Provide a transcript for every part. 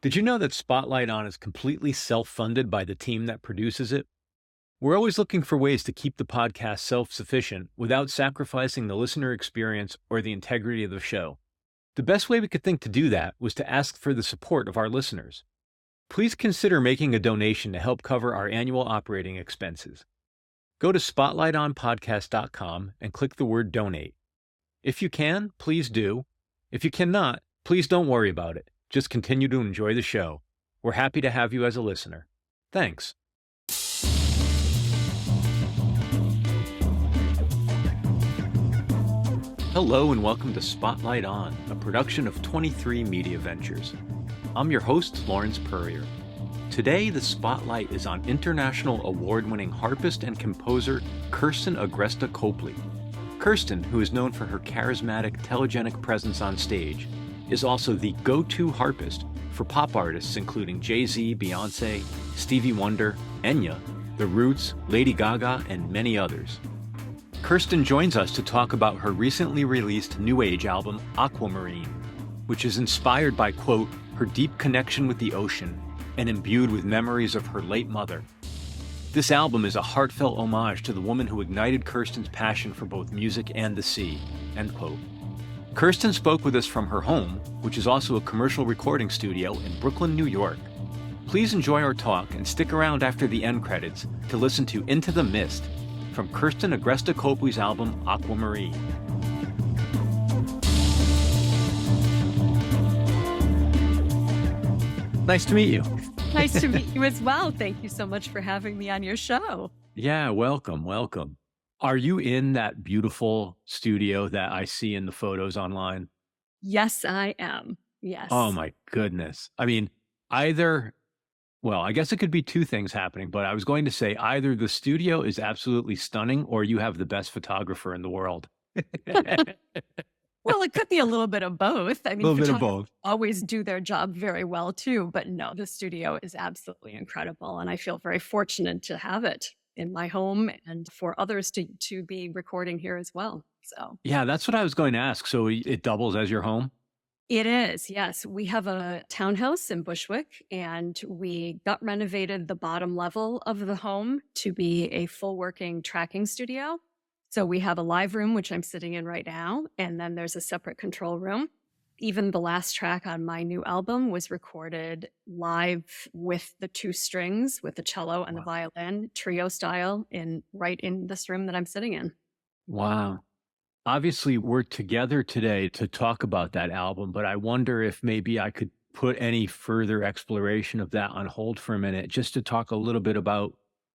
Did you know that Spotlight On is completely self-funded by the team that produces it? We're always looking for ways to keep the podcast self-sufficient without sacrificing the listener experience or the integrity of the show. The best way we could think to do that was to ask for the support of our listeners. Please consider making a donation to help cover our annual operating expenses. Go to spotlightonpodcast.com and click the word donate. If you can, please do. If you cannot, please don't worry about it. Just continue to enjoy the show. We're happy to have you as a listener. Thanks. Hello and welcome to Spotlight On, a production of 23 Media Ventures. I'm your host, Lawrence Purrier. Today, the spotlight is on international award-winning harpist and composer Kirsten Agresta Copely. Kirsten, who is known for her charismatic, telegenic presence on stage, is also the go-to harpist for pop artists including Jay-Z, Beyoncé, Stevie Wonder, Enya, The Roots, Lady Gaga, and many others. Kirsten joins us to talk about her recently released New Age album, Aquamarine, which is inspired by, quote, her deep connection with the ocean and imbued with memories of her late mother. This album is a heartfelt homage to the woman who ignited Kirsten's passion for both music and the sea, end quote. Kirsten spoke with us from her home, which is also a commercial recording studio in Brooklyn, New York. Please enjoy our talk and stick around after the end credits to listen to Into the Mist from Kirsten Agresta Copely's album Aquamarine. Nice to meet you. Nice to meet you as well. Thank you so much for having me on your show. Yeah, welcome. Are you in that beautiful studio that I see in the photos online? Yes, I am. Yes. Oh my goodness. I mean, I guess it could be two things happening, but I was going to say either the studio is absolutely stunning or you have the best photographer in the world. Well, it could be a little bit of both. I mean, a little bit of both. Always do their job very well too, but no, the studio is absolutely incredible. And I feel very fortunate to have it in my home and for others to be recording here as well. So yeah, that's what I was going to ask. So it doubles as your home? it is, yes. We have a townhouse in Bushwick, and we got renovated the bottom level of the home to be a full working tracking studio. So we have a live room, which I'm sitting in right now, and then there's a separate control room. Even the last track on my new album was recorded live with the two strings, with the cello and the violin, trio style, right in this room that I'm sitting in. Wow. Obviously, we're together today to talk about that album, but I wonder if maybe I could put any further exploration of that on hold for a minute, just to talk a little bit about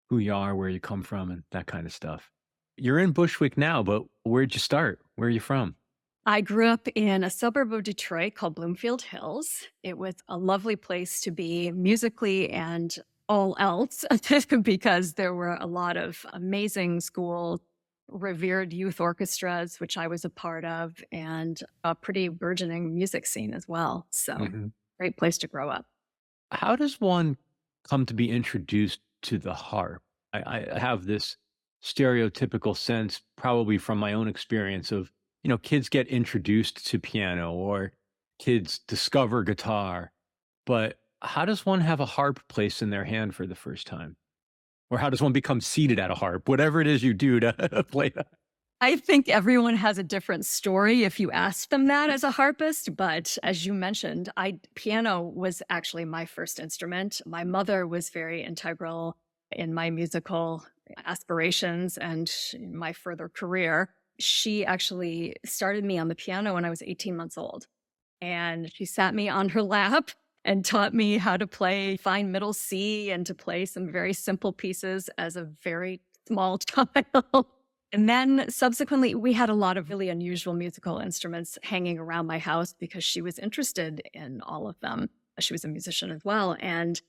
who you are, where you come from, and that kind of stuff. You're in Bushwick now, but where'd you start? Where are you from? I grew up in a suburb of Detroit called Bloomfield Hills. It was a lovely place to be musically and all else because there were a lot of amazing school, revered youth orchestras, which I was a part of, and a pretty burgeoning music scene as well. So great place to grow up. How does one come to be introduced to the harp? I have this stereotypical sense, probably from my own experience of, kids get introduced to piano or kids discover guitar, but how does one have a harp placed in their hand for the first time? Or how does one become seated at a harp, whatever it is you do to play that? I think everyone has a different story if you ask them that as a harpist. But as you mentioned, piano was actually my first instrument. My mother was very integral in my musical aspirations and my further career. She actually started me on the piano when I was 18 months old. And she sat me on her lap and taught me how to play fine middle C and to play some very simple pieces as a very small child. And then subsequently, we had a lot of really unusual musical instruments hanging around my house because she was interested in all of them. She was a musician as well. And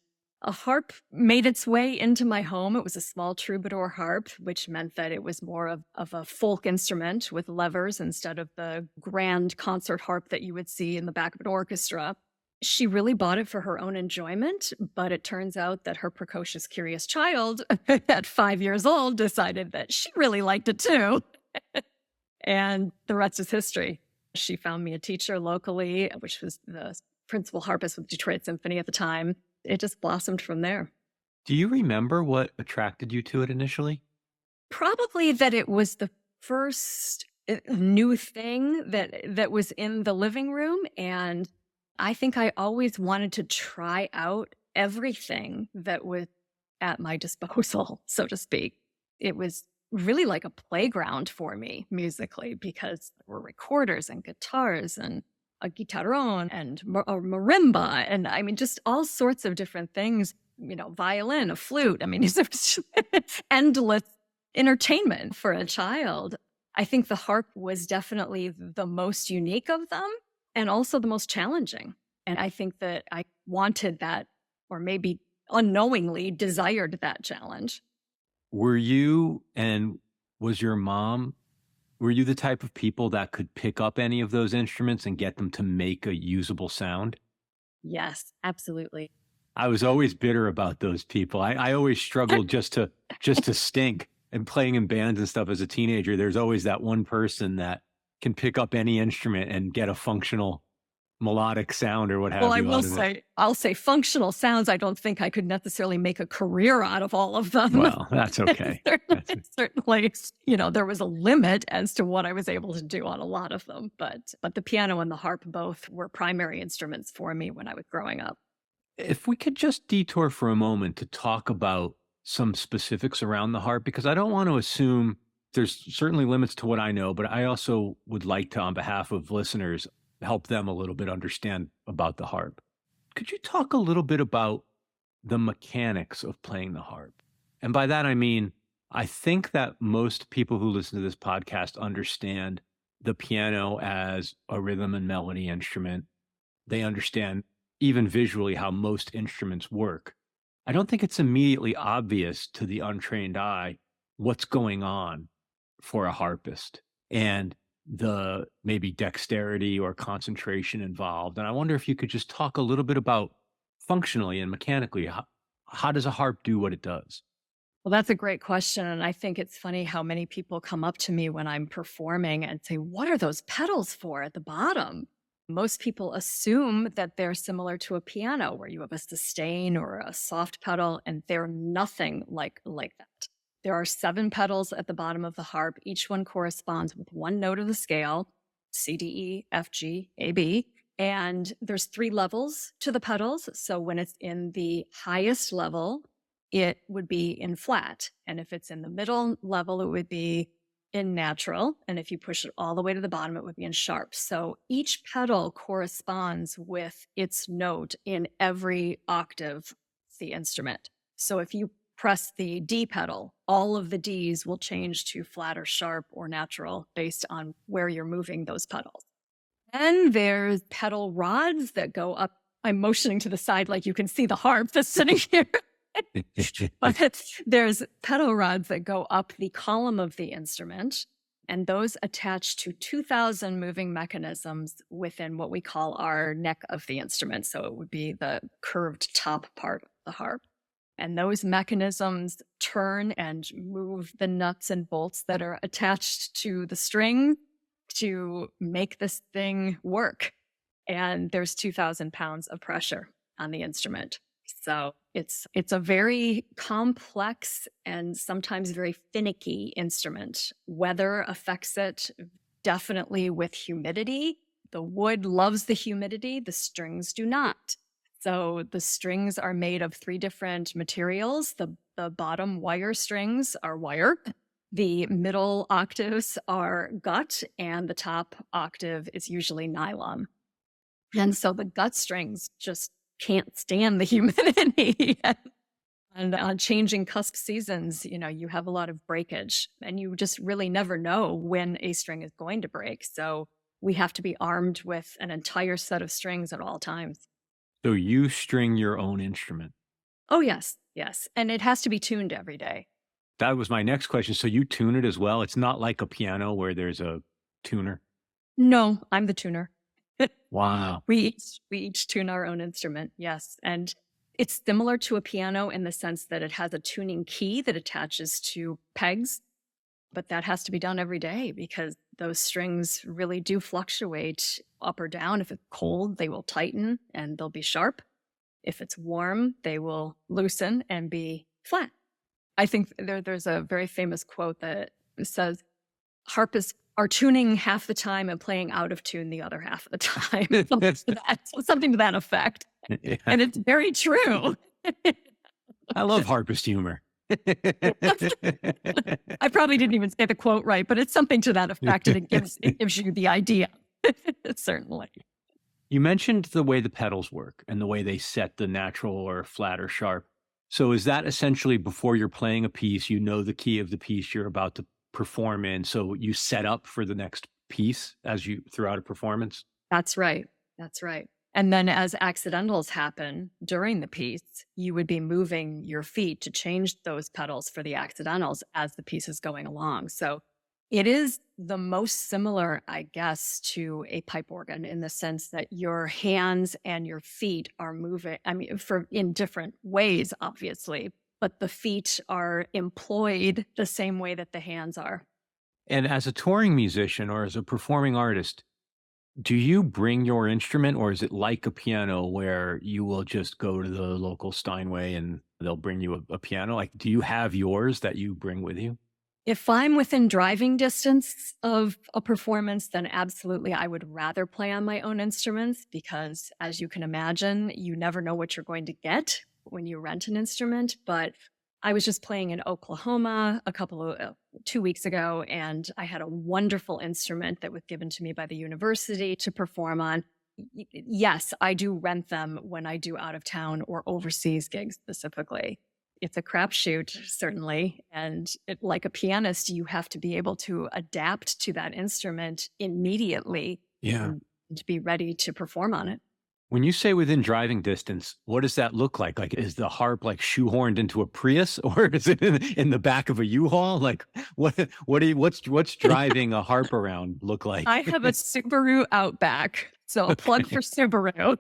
a harp made its way into my home. It was a small troubadour harp, which meant that it was more of a folk instrument with levers instead of the grand concert harp that you would see in the back of an orchestra. She really bought it for her own enjoyment, but it turns out that her precocious, curious child at 5 years old decided that she really liked it too. And the rest is history. She found me a teacher locally, which was the principal harpist with Detroit Symphony at the time. It just blossomed from there. Do you remember what attracted you to it initially? Probably that it was the first new thing that was in the living room. And I think I always wanted to try out everything that was at my disposal, so to speak. It was really like a playground for me musically because there were recorders and guitars and a guitarrón and a marimba. And I mean, just all sorts of different things, violin, a flute. I mean, these are endless entertainment for a child. I think the harp was definitely the most unique of them and also the most challenging. And I think that I wanted that, or maybe unknowingly desired that challenge. Were you and was your mom, were you the type of people that could pick up any of those instruments and get them to make a usable sound? Yes, absolutely. I was always bitter about those people. I always struggled just to stink. And playing in bands and stuff as a teenager, there's always that one person that can pick up any instrument and get a functional melodic sound or what have you. Well, I'll say functional sounds. I don't think I could necessarily make a career out of all of them. Well, that's okay. Certainly, there was a limit as to what I was able to do on a lot of them. But the piano and the harp both were primary instruments for me when I was growing up. If we could just detour for a moment to talk about some specifics around the harp, because I don't want to assume there's certainly limits to what I know, but I also would like to, on behalf of listeners, help them a little bit understand about the harp. Could you talk a little bit about the mechanics of playing the harp? And by that, I mean, I think that most people who listen to this podcast understand the piano as a rhythm and melody instrument. They understand even visually how most instruments work. I don't think it's immediately obvious to the untrained eye what's going on for a harpist and the maybe dexterity or concentration involved. And I wonder if you could just talk a little bit about functionally and mechanically, how does a harp do what it does? Well, that's a great question. And I think it's funny how many people come up to me when I'm performing and say, what are those pedals for at the bottom? Most people assume that they're similar to a piano where you have a sustain or a soft pedal, and they're nothing like that. There are 7 pedals at the bottom of the harp. Each one corresponds with one note of the scale, C, D, E, F, G, A, B. And there's 3 levels to the pedals. So when it's in the highest level, it would be in flat. And if it's in the middle level, it would be in natural. And if you push it all the way to the bottom, it would be in sharp. So each pedal corresponds with its note in every octave of the instrument. So if you press the D pedal, all of the Ds will change to flat or sharp or natural based on where you're moving those pedals. And there's pedal rods that go up. I'm motioning to the side like you can see the harp that's sitting here. But there's pedal rods that go up the column of the instrument, and those attach to 2,000 moving mechanisms within what we call our neck of the instrument. So it would be the curved top part of the harp. And those mechanisms turn and move the nuts and bolts that are attached to the string to make this thing work. And there's 2,000 pounds of pressure on the instrument. So it's a very complex and sometimes very finicky instrument. Weather affects it definitely with humidity. The wood loves the humidity, the strings do not. So the strings are made of 3 different materials. The bottom wire strings are wire. The middle octaves are gut, and the top octave is usually nylon. And so the gut strings just can't stand the humidity. And on changing cusp seasons, you have a lot of breakage, and you just really never know when a string is going to break. So we have to be armed with an entire set of strings at all times. So you string your own instrument? Oh, yes. And it has to be tuned every day. That was my next question. So you tune it as well? It's not like a piano where there's a tuner? No, I'm the tuner. Wow. We each tune our own instrument, yes. And it's similar to a piano in the sense that it has a tuning key that attaches to pegs But that has to be done every day because those strings really do fluctuate up or down. If it's cold, they will tighten and they'll be sharp. If it's warm, they will loosen and be flat. I think there's a very famous quote that says, harpists are tuning half the time and playing out of tune the other half of the time. Something to that effect. Yeah. And it's very true. I love harpist humor. I probably didn't even say the quote right, but it's something to that effect, and it gives you the idea. Certainly. You mentioned the way the pedals work and the way they set the natural or flat or sharp. So is that essentially before you're playing a piece, you know the key of the piece you're about to perform in, so you set up for the next piece as you throughout a performance? That's right. That's right. And then as accidentals happen during the piece, you would be moving your feet to change those pedals for the accidentals as the piece is going along. So it is the most similar, I guess, to a pipe organ in the sense that your hands and your feet are moving, in different ways, obviously, but the feet are employed the same way that the hands are. And as a touring musician or as a performing artist, do you bring your instrument, or is it like a piano where you will just go to the local Steinway and they'll bring you a piano? Like, do you have yours that you bring with you? If I'm within driving distance of a performance, then absolutely I would rather play on my own instruments because, as you can imagine, you never know what you're going to get when you rent an instrument. But I was just playing in Oklahoma 2 weeks ago, and I had a wonderful instrument that was given to me by the university to perform on. Yes, I do rent them when I do out of town or overseas gigs specifically. It's a crapshoot, certainly. And like a pianist, you have to be able to adapt to that instrument immediately and to be ready to perform on it. When you say within driving distance, what does that look like? Like, is the harp like shoehorned into a Prius, or is it in the back of a U-Haul? Like, what's driving a harp around look like? I have a Subaru Outback, so a plug for Subaru.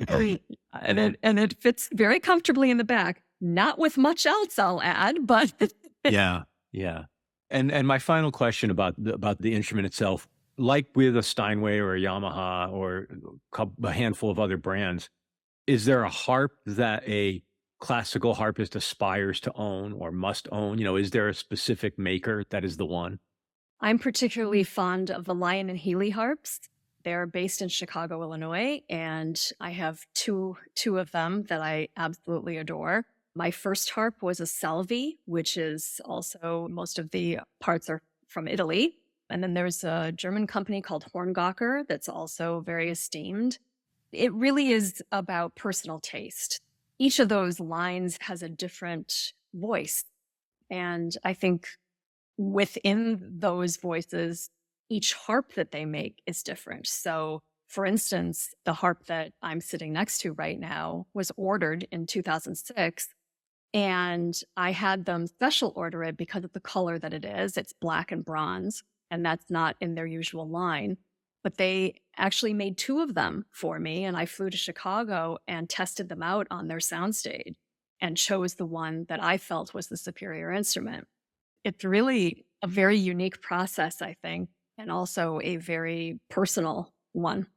and it fits very comfortably in the back. Not with much else, I'll add, but Yeah. And my final question about the instrument itself, like with a Steinway or a Yamaha or a handful of other brands, is there a harp that a classical harpist aspires to own or must own? Is there a specific maker that is the one? I'm particularly fond of the Lion and Healy harps. They're based in Chicago, Illinois, and I have two of them that I absolutely adore. My first harp was a Salvi, which is also, most of the parts are from Italy. And then there's a German company called Horngacher that's also very esteemed. It really is about personal taste. Each of those lines has a different voice. And I think within those voices, each harp that they make is different. So, for instance, the harp that I'm sitting next to right now was ordered in 2006. And I had them special order it because of the color that it is. It's black and bronze, and that's not in their usual line. But they actually made 2 of them for me, and I flew to Chicago and tested them out on their soundstage and chose the one that I felt was the superior instrument. It's really a very unique process, I think, and also a very personal one.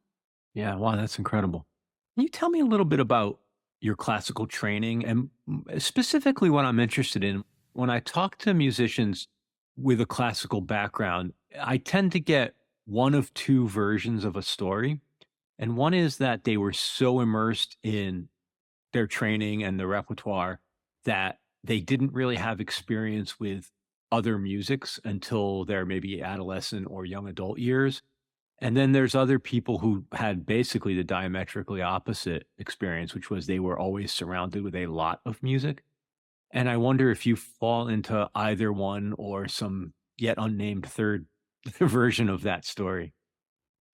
Yeah, wow, that's incredible. Can you tell me a little bit about your classical training? And specifically what I'm interested in, when I talk to musicians with a classical background, I tend to get one of 2 versions of a story. And one is that they were so immersed in their training and the repertoire that they didn't really have experience with other musics until their maybe adolescent or young adult years. And then there's other people who had basically the diametrically opposite experience, which was they were always surrounded with a lot of music. And I wonder if you fall into either one or some yet unnamed third version of that story.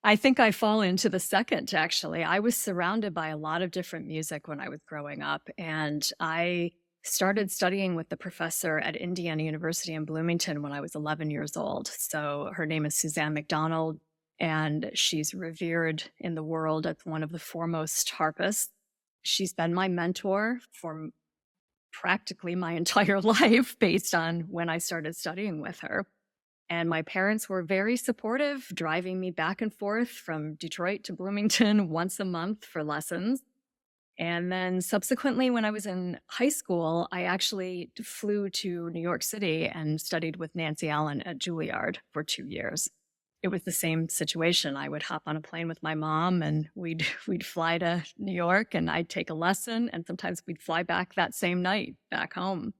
I think I fall into the second, actually. I was surrounded by a lot of different music when I was growing up, and I started studying with the professor at Indiana University in Bloomington when I was 11 years old. So her name is Suzanne McDonald, and she's revered in the world as one of the foremost harpists. She's been my mentor for practically my entire life based on when I started studying with her. And my parents were very supportive, driving me back and forth from Detroit to Bloomington once a month for lessons. And then subsequently, when I was in high school, I actually flew to New York City and studied with Nancy Allen at Juilliard for 2 years. It was the same situation. I would hop on a plane with my mom and we'd fly to New York and I'd take a lesson, and sometimes we'd fly back that same night back home.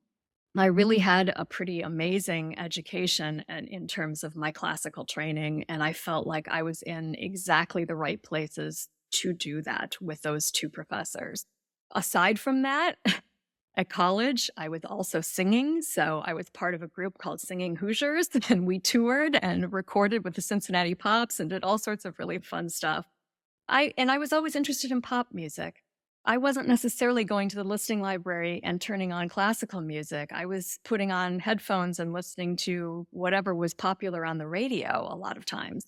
I really had a pretty amazing education and in terms of my classical training, and I felt like I was in exactly the right places to do that with those two professors. Aside from that, at college, I was also singing. So I was part of a group called Singing Hoosiers, and we toured and recorded with the Cincinnati Pops and did all sorts of really fun stuff. I was always interested in pop music. I wasn't necessarily going to the listening library and turning on classical music. I was putting on headphones and listening to whatever was popular on the radio a lot of times.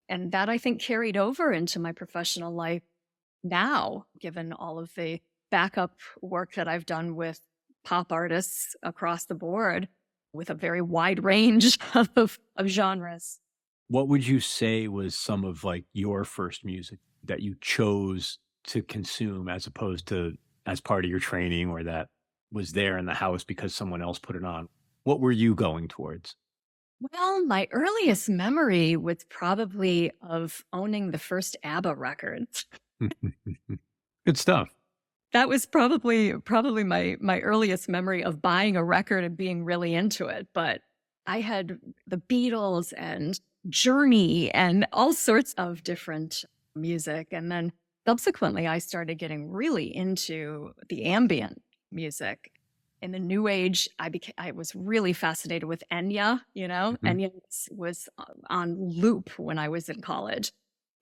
And that, I think, carried over into my professional life now, given all of the backup work that I've done with pop artists across the board with a very wide range of genres. What would you say was some of like your first music that you chose to consume as opposed to as part of your training, or that was there in the house because someone else put it on? What were you going towards? Well, my earliest memory was probably of owning the first ABBA records. Good stuff. That was probably my earliest memory of buying a record and being really into it. But I had the Beatles and Journey and all sorts of different music. And then subsequently, I started getting really into the ambient music. In the new age, I was really fascinated with Enya. Enya was on loop when I was in college.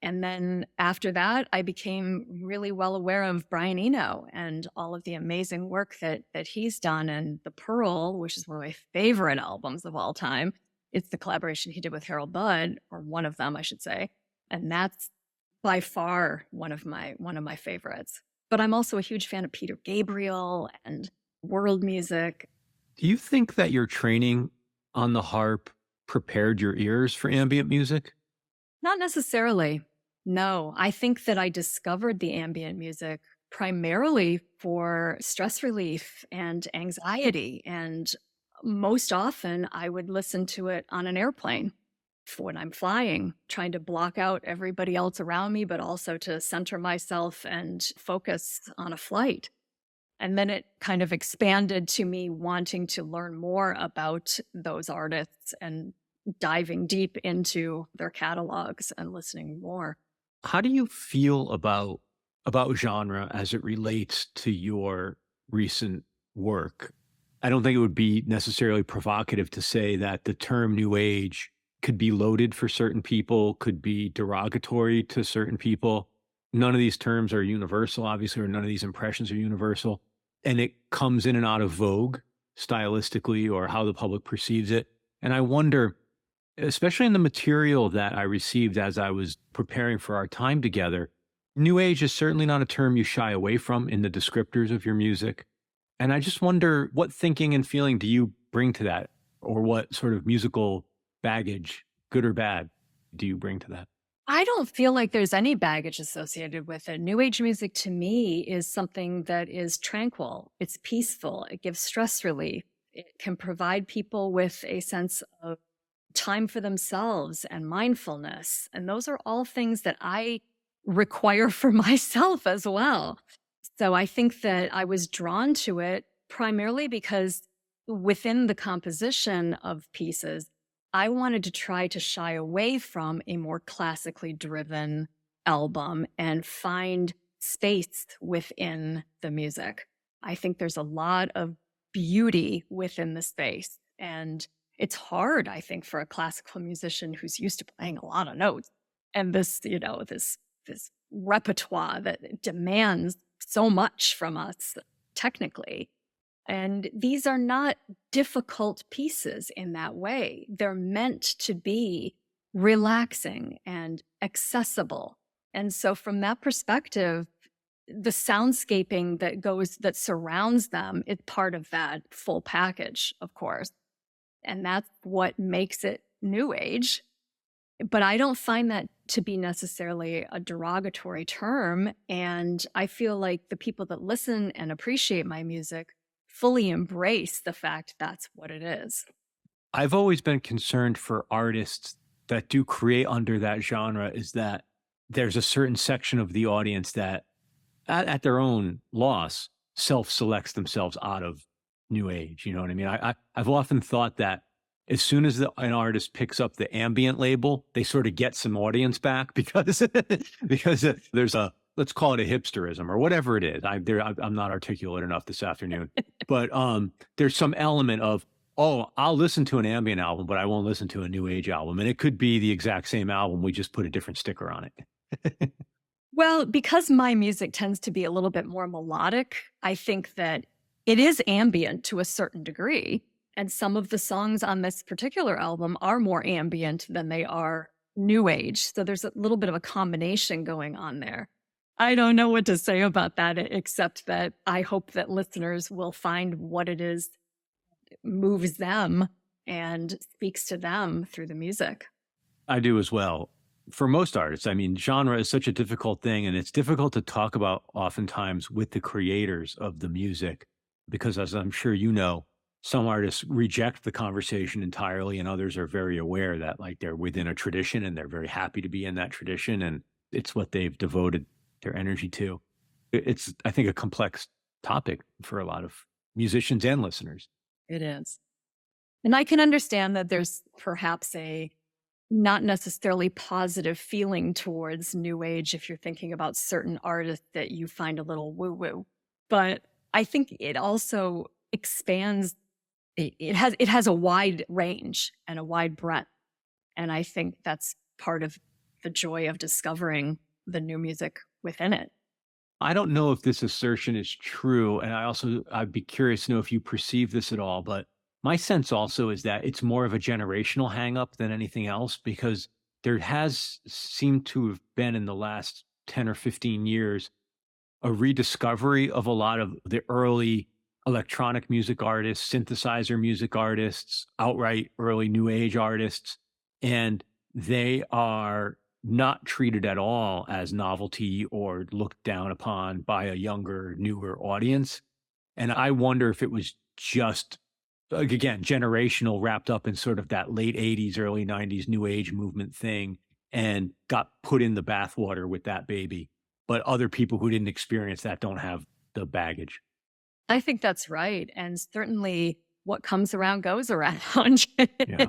And then after that, I became really well aware of Brian Eno and all of the amazing work that he's done. And The Pearl, which is one of my favorite albums of all time. It's the collaboration he did with Harold Budd, or one of them, I should say. And that's by far one of my favorites. But I'm also a huge fan of Peter Gabriel and world music. Do you think that your training on the harp prepared your ears for ambient music? Not necessarily. No, I think that I discovered the ambient music primarily for stress relief and anxiety. And most often I would listen to it on an airplane when I'm flying, trying to block out everybody else around me, but also to center myself and focus on a flight. And then it kind of expanded to me wanting to learn more about those artists and diving deep into their catalogs and listening more. How do you feel about genre as it relates to your recent work? I don't think it would be necessarily provocative to say that the term new age could be loaded for certain people, could be derogatory to certain people. None of these terms are universal, obviously, or none of these impressions are universal. And it comes in and out of vogue stylistically, or how the public perceives it. And I wonder, especially in the material that I received as I was preparing for our time together, new age is certainly not a term you shy away from in the descriptors of your music. And I just wonder, what thinking and feeling do you bring to that? Or what sort of musical baggage, good or bad, do you bring to that? I don't feel like there's any baggage associated with it. New age music to me is something that is tranquil. It's peaceful. It gives stress relief. It can provide people with a sense of time for themselves and mindfulness. And those are all things that I require for myself as well. So I think that I was drawn to it primarily because within the composition of pieces, I wanted to try to shy away from a more classically driven album and find space within the music. I think there's a lot of beauty within the space. And it's hard, I think, for a classical musician who's used to playing a lot of notes and this repertoire that demands so much from us technically. And these are not difficult pieces in that way. They're meant to be relaxing and accessible. And so from that perspective, the soundscaping that surrounds them is part of that full package, of course. And that's what makes it new age. But I don't find that to be necessarily a derogatory term. And I feel like the people that listen and appreciate my music fully embrace the fact that's what it is. I've always been concerned for artists that do create under that genre is that there's a certain section of the audience that, at their own loss, self-selects themselves out of new age. You know what I mean? I've often thought that as soon as an artist picks up the ambient label, they sort of get some audience back because because there's a, let's call it a hipsterism or whatever it is. I'm not articulate enough this afternoon, but there's some element of, oh, I'll listen to an ambient album, but I won't listen to a new age album, and it could be the exact same album. We just put a different sticker on it. Well, because my music tends to be a little bit more melodic, I think that it is ambient to a certain degree. And some of the songs on this particular album are more ambient than they are new age. So there's a little bit of a combination going on there. I don't know what to say about that, except that I hope that listeners will find what it is that moves them and speaks to them through the music. I do as well. For most artists, I mean, genre is such a difficult thing, and it's difficult to talk about oftentimes with the creators of the music, because as I'm sure you know, some artists reject the conversation entirely, and others are very aware that like they're within a tradition and they're very happy to be in that tradition, and it's what they've devoted their energy to. It's, I think, a complex topic for a lot of musicians and listeners. It is. And I can understand that there's perhaps a not necessarily positive feeling towards new age if you're thinking about certain artists that you find a little woo-woo. But I think it also expands. It has a wide range and a wide breadth. And I think that's part of the joy of discovering the new music within it. I don't know if this assertion is true, and I'd be curious to know if you perceive this at all, but my sense also is that it's more of a generational hangup than anything else, because there has seemed to have been in the last 10 or 15 years a rediscovery of a lot of the early electronic music artists, synthesizer music artists, outright early new age artists, and they are not treated at all as novelty or looked down upon by a younger, newer audience. And I wonder if it was just, again, generational, wrapped up in sort of that late 80s, early 90s new age movement thing, and got put in the bathwater with that baby. But other people who didn't experience that don't have the baggage. I think that's right. And certainly what comes around goes around. Yeah.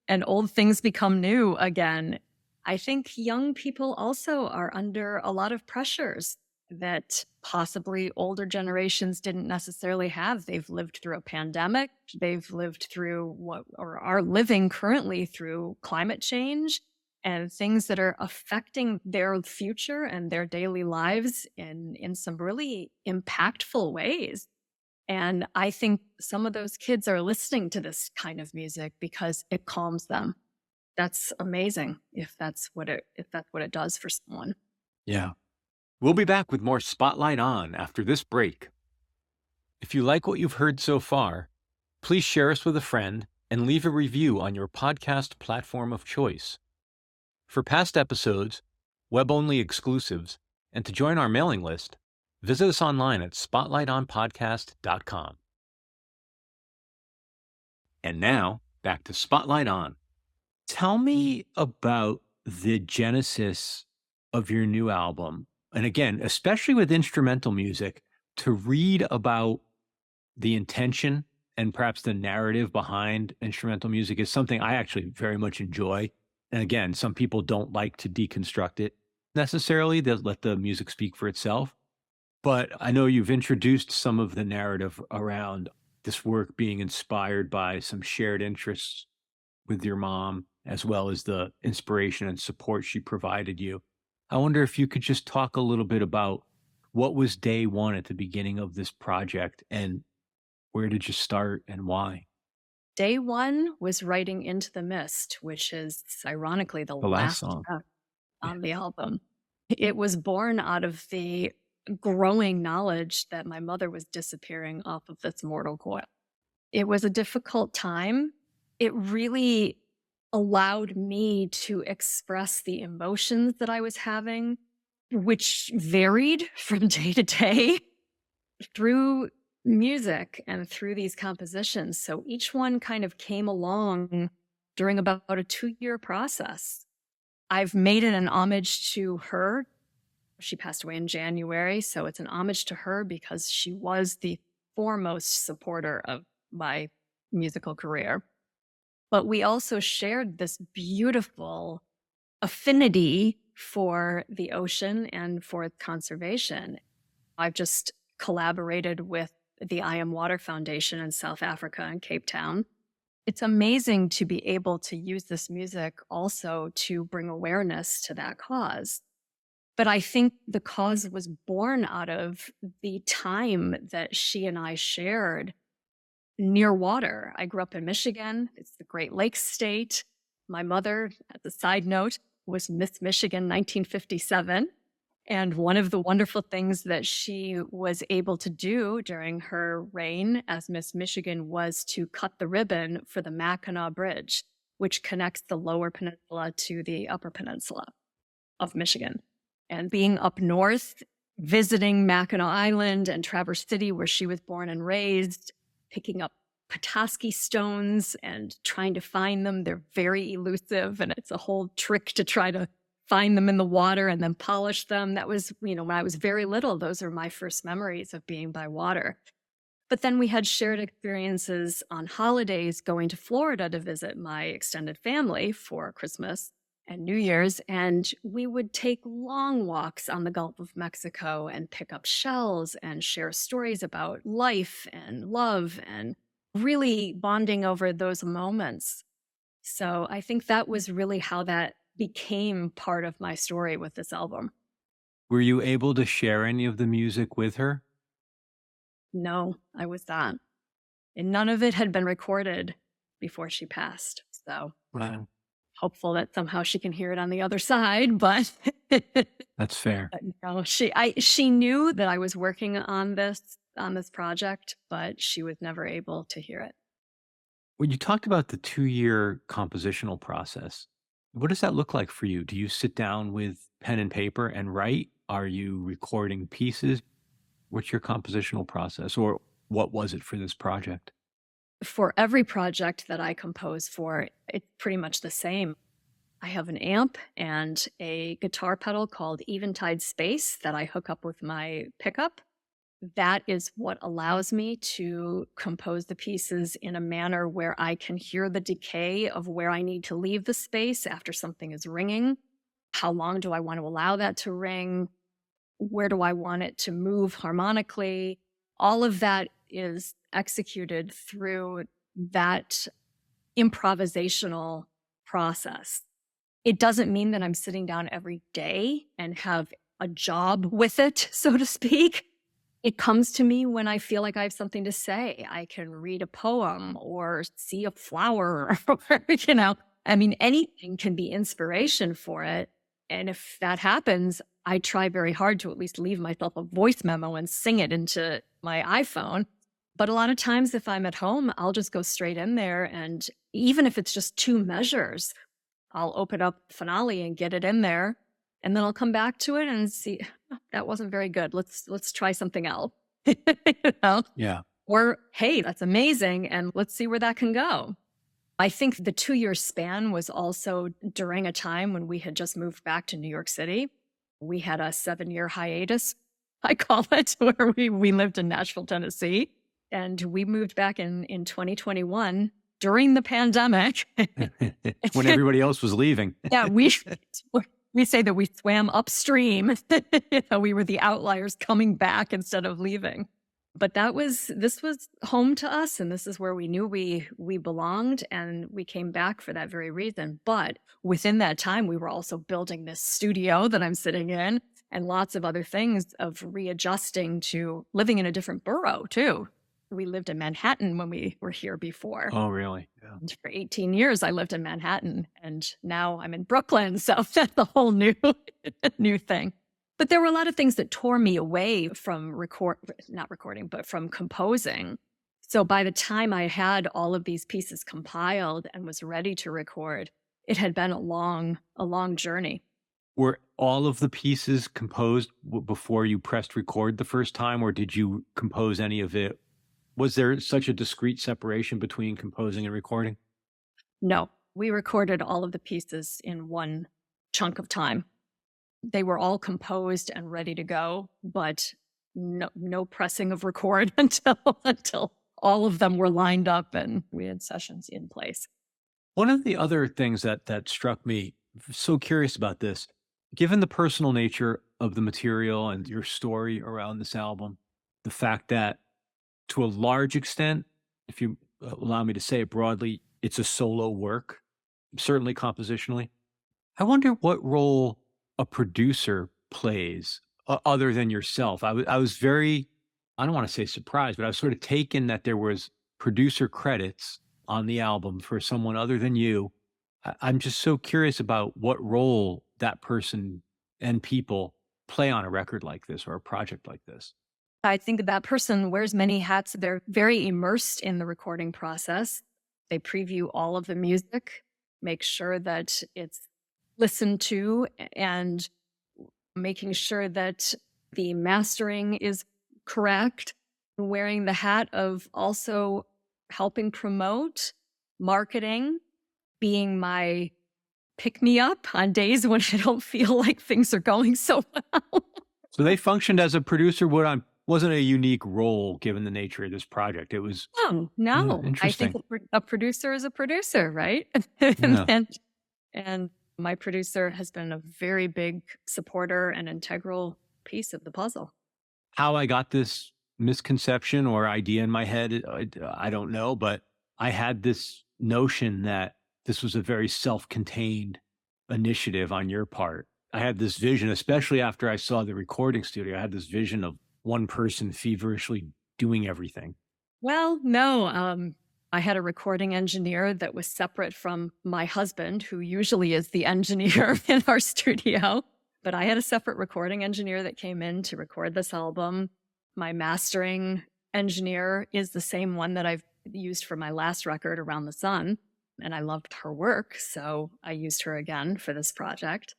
And old things become new again. I think young people also are under a lot of pressures that possibly older generations didn't necessarily have. They've lived through a pandemic. They've lived through or are living currently through climate change and things that are affecting their future and their daily lives in some really impactful ways. And I think some of those kids are listening to this kind of music because it calms them. That's amazing if that's what it does for someone. Yeah. We'll be back with more Spotlight On after this break. If you like what you've heard so far, please share us with a friend and leave a review on your podcast platform of choice. For past episodes, web-only exclusives, and to join our mailing list, visit us online at spotlightonpodcast.com. And now, back to Spotlight On. Tell me about the genesis of your new album. And again, especially with instrumental music, to read about the intention and perhaps the narrative behind instrumental music is something I actually very much enjoy. And again, some people don't like to deconstruct it necessarily. They'll let the music speak for itself. But I know you've introduced some of the narrative around this work being inspired by some shared interests with your mom, as well as the inspiration and support she provided you. I wonder if you could just talk a little bit about what was day one at the beginning of this project, and where did you start and why? Day one was writing Into the Mist, which is ironically the last song track on the album. It was born out of the growing knowledge that my mother was disappearing off of this mortal coil. It was a difficult time. It really allowed me to express the emotions that I was having, which varied from day to day through music and through these compositions. So each one kind of came along during about a 2-year process. I've made it an homage to her. She passed away in January, so it's an homage to her because she was the foremost supporter of my musical career. But we also shared this beautiful affinity for the ocean and for conservation. I've just collaborated with the I Am Water Foundation in South Africa and Cape Town. It's amazing to be able to use this music also to bring awareness to that cause. But I think the cause was born out of the time that she and I shared near water. I grew up in Michigan. It's the Great Lakes state. My mother, as a side note, was Miss Michigan 1957. And one of the wonderful things that she was able to do during her reign as Miss Michigan was to cut the ribbon for the Mackinac Bridge, which connects the lower peninsula to the upper peninsula of Michigan. And being up north, visiting Mackinac Island and Traverse City, where she was born and raised, picking up Petoskey stones and trying to find them. They're very elusive, and it's a whole trick to try to find them in the water and then polish them. That was, when I was very little, those are my first memories of being by water. But then we had shared experiences on holidays going to Florida to visit my extended family for Christmas and New Year's. And we would take long walks on the Gulf of Mexico and pick up shells and share stories about life and love and really bonding over those moments. So I think that was really how that became part of my story with this album. Were you able to share any of the music with her? No, I was not. And none of it had been recorded before she passed. So Wow. Hopeful that somehow she can hear it on the other side, but That's fair. but no, she knew that I was working on this project, but she was never able to hear it. When you talked about the 2-year compositional process, what does that look like for you? Do you sit down with pen and paper and write? Are you recording pieces? What's your compositional process, or what was it for this project? For every project that I compose for, it's pretty much the same. I have an amp and a guitar pedal called Eventide Space that I hook up with my pickup. That is what allows me to compose the pieces in a manner where I can hear the decay of where I need to leave the space after something is ringing. How long do I want to allow that to ring? Where do I want it to move harmonically? All of that is executed through that improvisational process. It doesn't mean that I'm sitting down every day and have a job with it, so to speak. It comes to me when I feel like I have something to say. I can read a poem or see a flower, or, anything can be inspiration for it. And if that happens, I try very hard to at least leave myself a voice memo and sing it into my iPhone. But a lot of times if I'm at home, I'll just go straight in there. And even if it's just 2 measures, I'll open up Finale and get it in there. And then I'll come back to it and see, "Oh, that wasn't very good. Let's try something else." Yeah. Or, "Hey, that's amazing. And let's see where that can go." I think the 2-year span was also during a time when we had just moved back to New York City. We had a 7-year hiatus, I call it, where we lived in Nashville, Tennessee. And we moved back in 2021 during the pandemic. When everybody else was leaving. Yeah, we say that we swam upstream. We were the outliers coming back instead of leaving. But this was home to us, and this is where we knew we belonged, and we came back for that very reason. But within that time, we were also building this studio that I'm sitting in, and lots of other things of readjusting to living in a different borough too. We lived in Manhattan when we were here before. Oh, really? Yeah. And for 18 years, I lived in Manhattan, and now I'm in Brooklyn. So that's a whole new thing. But there were a lot of things that tore me away from not recording, but from composing. So by the time I had all of these pieces compiled and was ready to record, it had been a long journey. Were all of the pieces composed before you pressed record the first time, or did you compose any of it? Was there such a discrete separation between composing and recording? No, we recorded all of the pieces in one chunk of time. They were all composed and ready to go, but no pressing of record until all of them were lined up and we had sessions in place. One of the other things that struck me, so curious about this, given the personal nature of the material and your story around this album, the fact that to a large extent, if you allow me to say it broadly, it's a solo work, certainly compositionally. I wonder what role a producer plays other than yourself. I was very, I don't want to say surprised, but I was sort of taken that there was producer credits on the album for someone other than you. I'm just so curious about what role that person and people play on a record like this or a project like this. I think that person wears many hats. They're very immersed in the recording process. They preview all of the music, make sure that it's listened to, and making sure that the mastering is correct. Wearing the hat of also helping promote, marketing, being my pick-me-up on days when I don't feel like things are going so well. So they functioned as a producer. Wasn't a unique role given the nature of this project. It was no. I interesting. think a producer is a producer, right? Yeah. and my producer has been a very big supporter and integral piece of the puzzle. How I got this misconception or idea in my head, I don't know, but I had this notion that this was a very self-contained initiative on your part. I had this vision, especially after I saw the recording studio, I had this vision of one person feverishly doing everything. Well, no. I had a recording engineer that was separate from my husband, who usually is the engineer in our studio. But I had a separate recording engineer that came in to record this album. My mastering engineer is the same one that I've used for my last record, Around the Sun. And I loved her work, so I used her again for this project.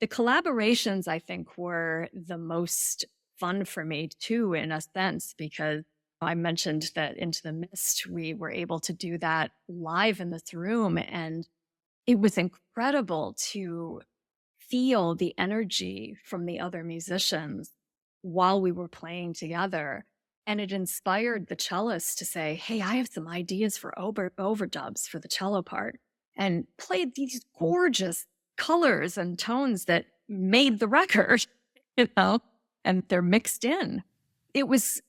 The collaborations, I think, were the most fun for me too, in a sense, because I mentioned that Into the Mist, we were able to do that live in this room. And it was incredible to feel the energy from the other musicians while we were playing together. And it inspired the cellist to say, hey, I have some ideas for overdubs for the cello part, and played these gorgeous colors and tones that made the record, and they're mixed in. It was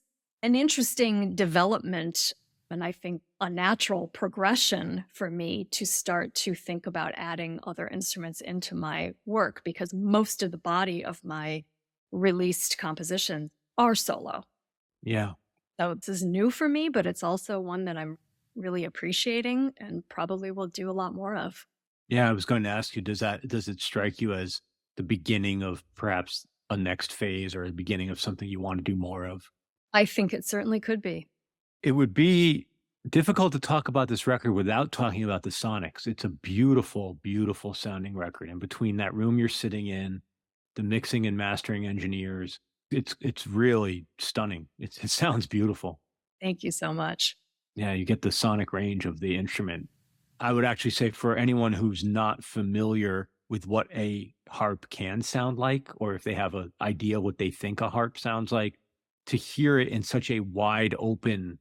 an interesting development, and I think a natural progression for me to start to think about adding other instruments into my work, because most of the body of my released compositions are solo. Yeah. So this is new for me, but it's also one that I'm really appreciating and probably will do a lot more of. Yeah, I was going to ask you, does it strike you as the beginning of perhaps a next phase or the beginning of something you want to do more of? I think it certainly could be. It would be difficult to talk about this record without talking about the sonics. It's a beautiful, beautiful sounding record. And between that room you're sitting in, the mixing and mastering engineers, it's really stunning. It sounds beautiful. Thank you so much. Yeah, you get the sonic range of the instrument. I would actually say for anyone who's not familiar with what a harp can sound like, or if they have an idea what they think a harp sounds like, to hear it in such a wide open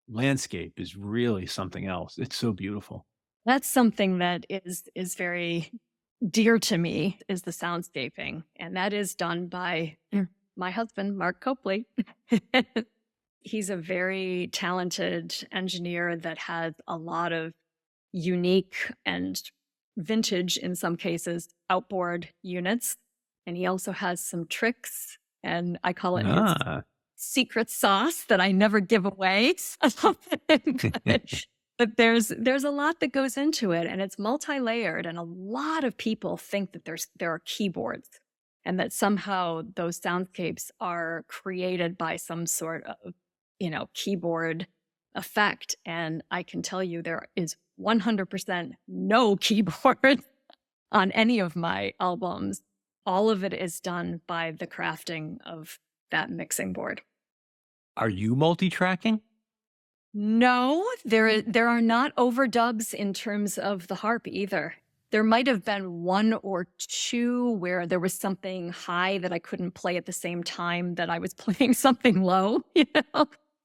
landscape is really something else. It's so beautiful. That's something that is very dear to me, is the soundscaping. And that is done by my husband, Mark Copely. He's a very talented engineer that has a lot of unique and vintage, in some cases, outboard units. And he also has some tricks, and I call it his secret sauce that I never give away. But there's a lot that goes into it, and it's multi-layered, and a lot of people think that there are keyboards and that somehow those soundscapes are created by some sort of, keyboard effect. And I can tell you there is 100% no keyboard on any of my albums. All of it is done by the crafting of that mixing board. Are you multi-tracking? No, there are not overdubs in terms of the harp either. There might have been one or two where there was something high that I couldn't play at the same time that I was playing something low,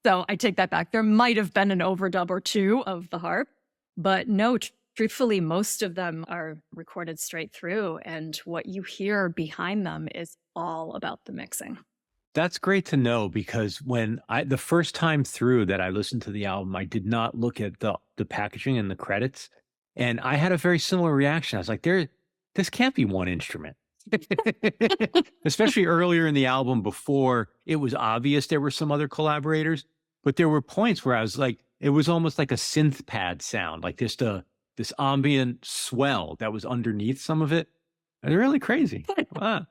So I take that back. There might have been an overdub or two of the harp, but no, truthfully, most of them are recorded straight through. And what you hear behind them is all about the mixing. That's great to know, because the first time through that I listened to the album, I did not look at the packaging and the credits. And I had a very similar reaction. I was like, this can't be one instrument. Especially earlier in the album, before it was obvious there were some other collaborators. But there were points where I was like, it was almost like a synth pad sound, like just this ambient swell that was underneath some of it. It was really crazy. Wow.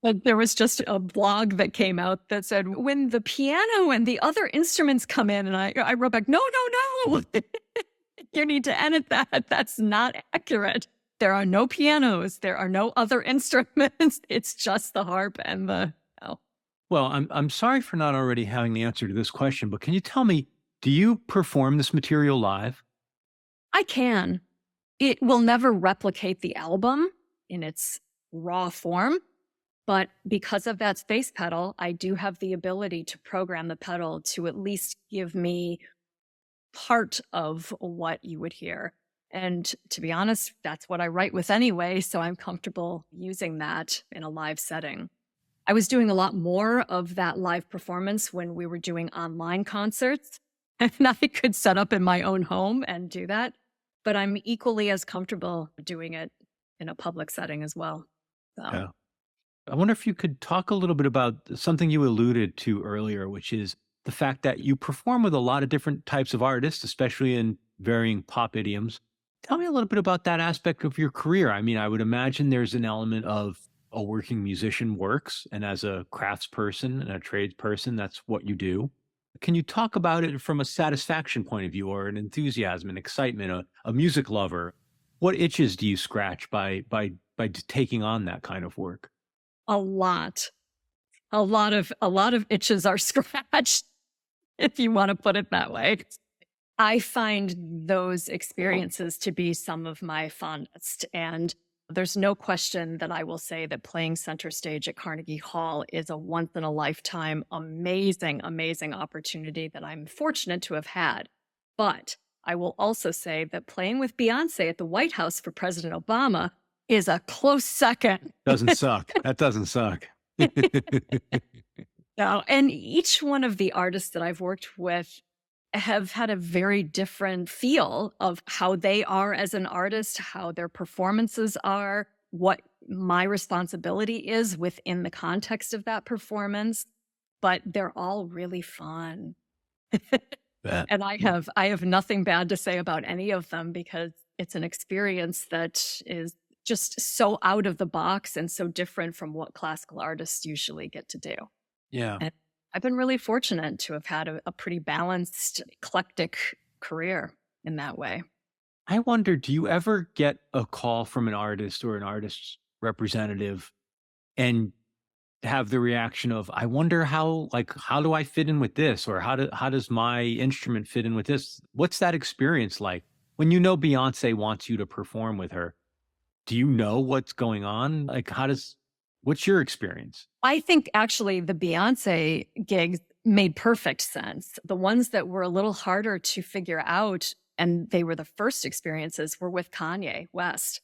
But there was just a blog that came out that said, when the piano and the other instruments come in, and I wrote back, no. You need to edit that. That's not accurate. There are no pianos. There are no other instruments. It's just the harp and the bell. Well, I'm sorry for not already having the answer to this question, but can you tell me, do you perform this material live? I can. It will never replicate the album in its raw form, but because of that space pedal, I do have the ability to program the pedal to at least give me part of what you would hear. And to be honest, that's what I write with anyway, so I'm comfortable using that in a live setting. I was doing a lot more of that live performance when we were doing online concerts, and I could set up in my own home and do that, but I'm equally as comfortable doing it in a public setting as well. So. Yeah. I wonder if you could talk a little bit about something you alluded to earlier, which is the fact that you perform with a lot of different types of artists, especially in varying pop idioms. Tell me a little bit about that aspect of your career. I mean, I would imagine there's an element of a working musician works, and as a craftsperson and a tradesperson, that's what you do. Can you talk about it from a satisfaction point of view, or an enthusiasm and excitement, a music lover? What itches do you scratch by taking on that kind of work? A lot of itches are scratched, if you want to put it that way. I find those experiences to be some of my fondest. And there's no question that I will say that playing center stage at Carnegie Hall is a once in a lifetime, amazing, amazing opportunity that I'm fortunate to have had. But I will also say that playing with Beyoncé at the White House for President Obama is a close second. Doesn't suck. That doesn't suck. No, and each one of the artists that I've worked with have had a very different feel of how they are as an artist, how their performances are, what my responsibility is within the context of that performance. But they're all really fun. And I have nothing bad to say about any of them, because it's an experience that is just so out of the box and so different from what classical artists usually get to do. Yeah. And I've been really fortunate to have had a pretty balanced, eclectic career in that way. I wonder, do you ever get a call from an artist or an artist's representative and have the reaction of, I wonder how do I fit in with this? Or how does my instrument fit in with this? What's that experience like when you know Beyoncé wants you to perform with her? Do you know what's going on? What's your experience? I think actually the Beyoncé gigs made perfect sense. The ones that were a little harder to figure out, and they were the first experiences, were with Kanye West.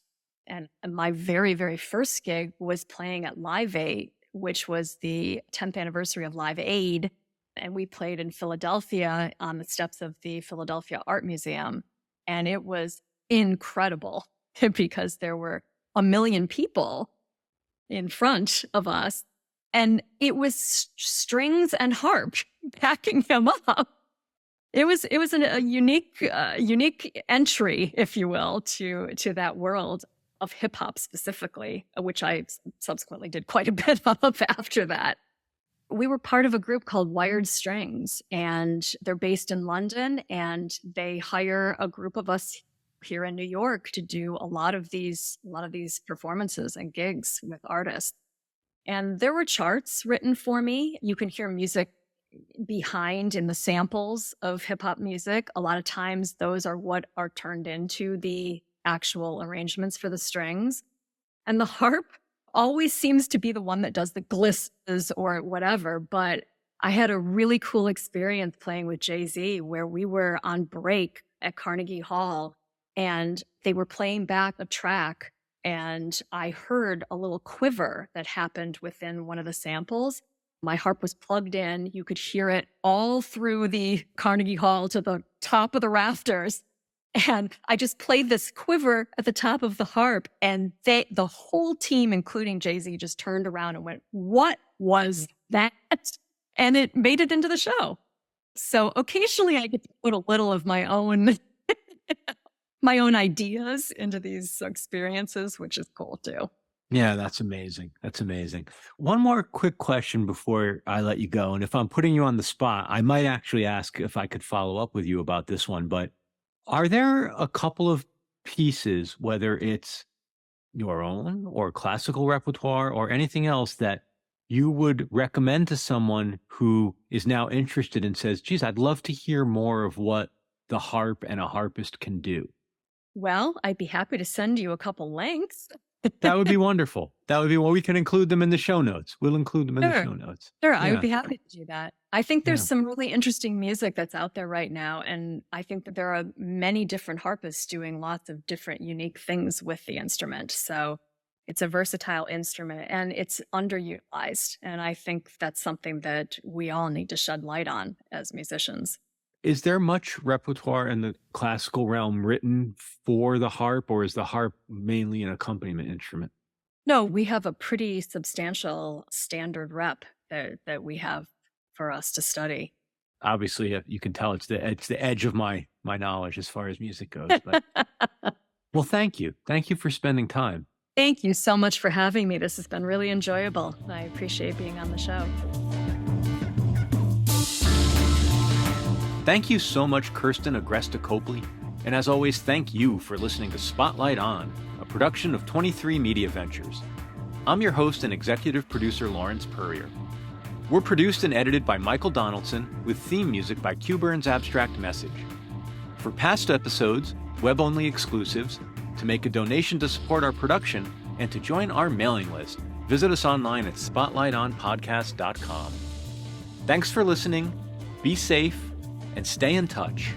And my very, very first gig was playing at Live Aid, which was the 10th anniversary of Live Aid. And we played in Philadelphia on the steps of the Philadelphia Art Museum. And it was incredible because there were 1 million people in front of us. And it was strings and harp backing him up. It was a unique entry, if you will, to that world. of hip hop specifically, which I subsequently did quite a bit of after that. We were part of a group called Wired Strings, and they're based in London, and they hire a group of us here in New York to do a lot of these performances and gigs with artists. And there were charts written for me. You can hear music behind in the samples of hip hop music. A lot of times those are what are turned into the actual arrangements for the strings. And the harp always seems to be the one that does the glisses or whatever. But I had a really cool experience playing with Jay-Z where we were on break at Carnegie Hall and they were playing back a track. And I heard a little quiver that happened within one of the samples. My harp was plugged in. You could hear it all through the Carnegie Hall to the top of the rafters. And I just played this quiver at the top of the harp. And the whole team, including Jay-Z, just turned around and went, "What was that?" And it made it into the show. So occasionally I get to put a little of my own my own ideas into these experiences, which is cool too. Yeah, that's amazing. That's amazing. One more quick question before I let you go. And if I'm putting you on the spot, I might actually ask if I could follow up with you about this one. But are there a couple of pieces, whether it's your own or classical repertoire or anything else, that you would recommend to someone who is now interested and says, geez, I'd love to hear more of what the harp and a harpist can do? Well, I'd be happy to send you a couple links. That would be wonderful. That would be, well, we can include them in the show notes. We'll include them in the show notes. Sure, Yeah. I would be happy to do that. I think there's some really interesting music that's out there right now. And I think that there are many different harpists doing lots of different unique things with the instrument. So it's a versatile instrument and it's underutilized. And I think that's something that we all need to shed light on as musicians. Is there much repertoire in the classical realm written for the harp, or is the harp mainly an accompaniment instrument? No, we have a pretty substantial standard rep that we have for us to study. Obviously, you can tell it's the edge of my knowledge as far as music goes. But well, thank you. Thank you for spending time. Thank you so much for having me. This has been really enjoyable. I appreciate being on the show. Thank you so much, Kirsten Agresta Copely. And as always, thank you for listening to Spotlight On, a production of 23 Media Ventures. I'm your host and executive producer, Lawrence Purrier. We're produced and edited by Michael Donaldson, with theme music by Q Burn's Abstract Message. For past episodes, web-only exclusives, to make a donation to support our production, and to join our mailing list, visit us online at spotlightonpodcast.com. Thanks for listening, be safe, and stay in touch.